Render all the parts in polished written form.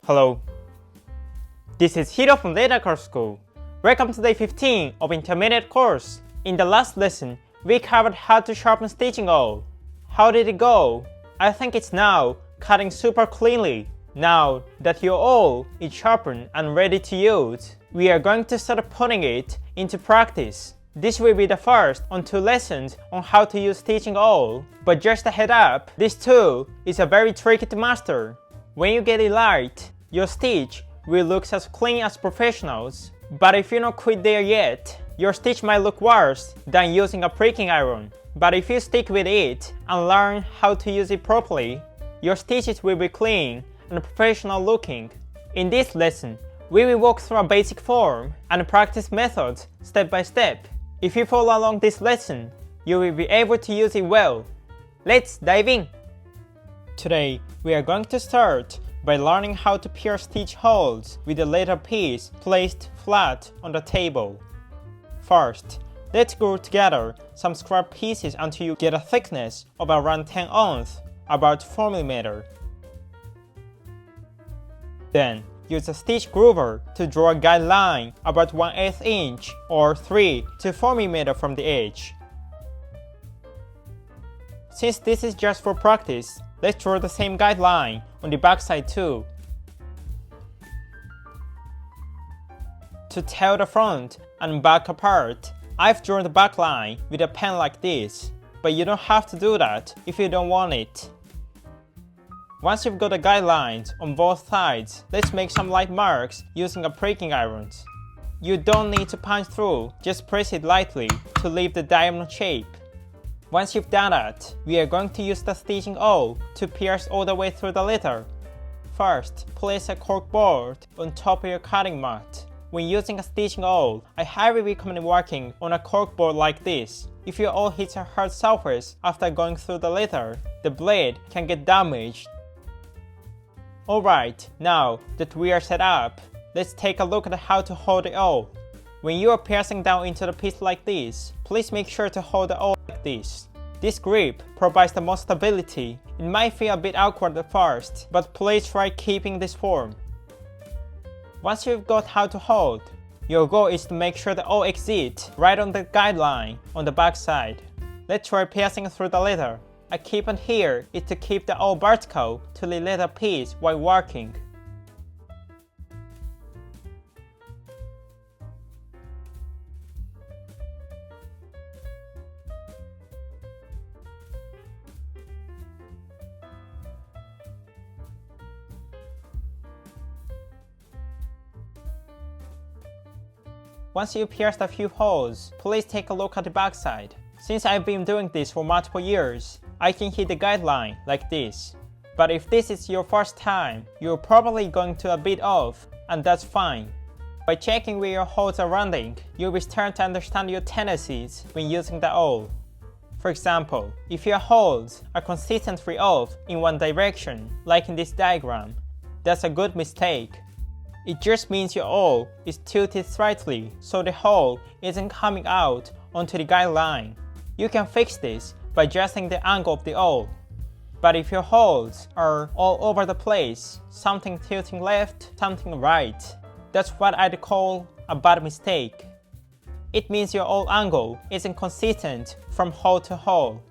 Hello, this is Hiro from Leathercraft School. Welcome to day 15 of intermediate course. In the last lesson, we covered how to sharpen stitching awl. How did it go? I think it's now cutting super cleanly. Now that your awl is sharpened and ready to use, we are going to start putting it into practice. This will be the first on 2 lessons on how to use stitching awl, but just a head up, this tool is very tricky to master. When you get it right, your stitch will look as clean as professionals, but if you're not quite there yet, your stitch might look worse than using a pricking iron. But if you stick with it and learn how to use it properly, your stitches will be clean and professional looking. In this lesson, we will walk through a basic form and practice methods step by step. If you follow along this lesson, you will be able to use it well. Let's dive in! Today, we are going to start by learning how to pierce stitch holes with a leather piece placed flat on the table. First, let's glue together some scrap pieces until you get a thickness of around 10 ounce, about 4 mm. Then, use a stitch groover to draw a guideline about 1/8 inch or 3 to 4 mm from the edge. Since this is just for practice, let's draw the same guideline on the back side too. To tell the front and back apart, I've drawn the back line with a pen like this, but you don't have to do that if you don't want it. Once you've got the guidelines on both sides, let's make some light marks using a pricking iron. You don't need to punch through, just press it lightly to leave the diamond shape. Once you've done that, we are going to use the stitching awl to pierce all the way through the leather. First, place a cork board on top of your cutting mat. When using a stitching awl, I highly recommend working on a cork board like this. If your awl hits a hard surface after going through the leather, the blade can get damaged. Alright, now that we are set up, let's take a look at how to hold the awl. When you are piercing down into the piece like this, please make sure to hold the awl like this. This grip provides the most stability. It might feel a bit awkward at first, but please try keeping this form. Once you've got how to hold, your goal is to make sure the awl exits right on the guideline on the back side. Let's try piercing through the leather. A key point here is to keep the awl vertical to the leather piece while working. Once you pierced a few holes, please take a look at the back side. Since I've been doing this for multiple years, I can hit the guideline like this. But if this is your first time, you're probably going to a bit off, and that's fine. By checking where your holes are running, you'll be starting to understand your tendencies when using the awl. For example, if your holes are consistently off in one direction, like in this diagram, that's a good mistake. It just means your awl is tilted slightly so the hole isn't coming out onto the guideline. You can fix this by adjusting the angle of the awl. But if your holes are all over the place, something tilting left, something right, that's what I'd call a bad mistake. It means your awl angle isn't consistent from hole to hole.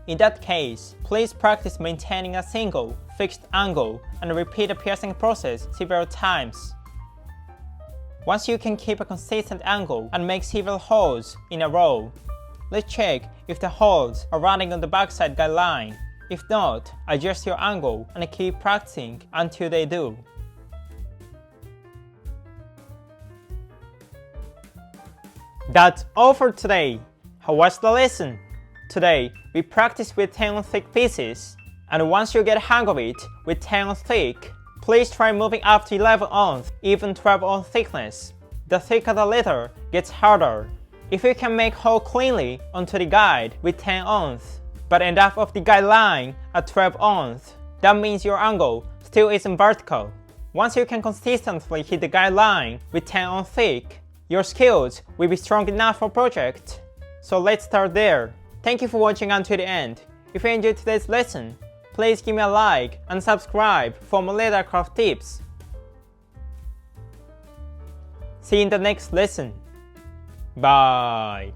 In that case, please practice maintaining a single, fixed angle and repeat the piercing process several times. Once you can keep a consistent angle and make several holes in a row, let's check if the holes are running on the backside guideline. If not, adjust your angle and keep practicing until they do. That's all for today. How was the lesson? Today, we practiced with 10 ounce thick pieces, and once you get a hang of it with 10 ounce thick, please try moving up to 11 ounce, even 12 ounce thickness. The thicker the leather gets harder. If you can make hole cleanly onto the guide with 10 ounce, but end up of the guideline at 12 ounce, that means your angle still isn't vertical. Once you can consistently hit the guideline with 10 ounce thick, your skills will be strong enough for project. So let's start there. Thank you for watching until the end. If you enjoyed today's lesson, please give me a like and subscribe for more leathercraft tips. See you in the next lesson. Bye!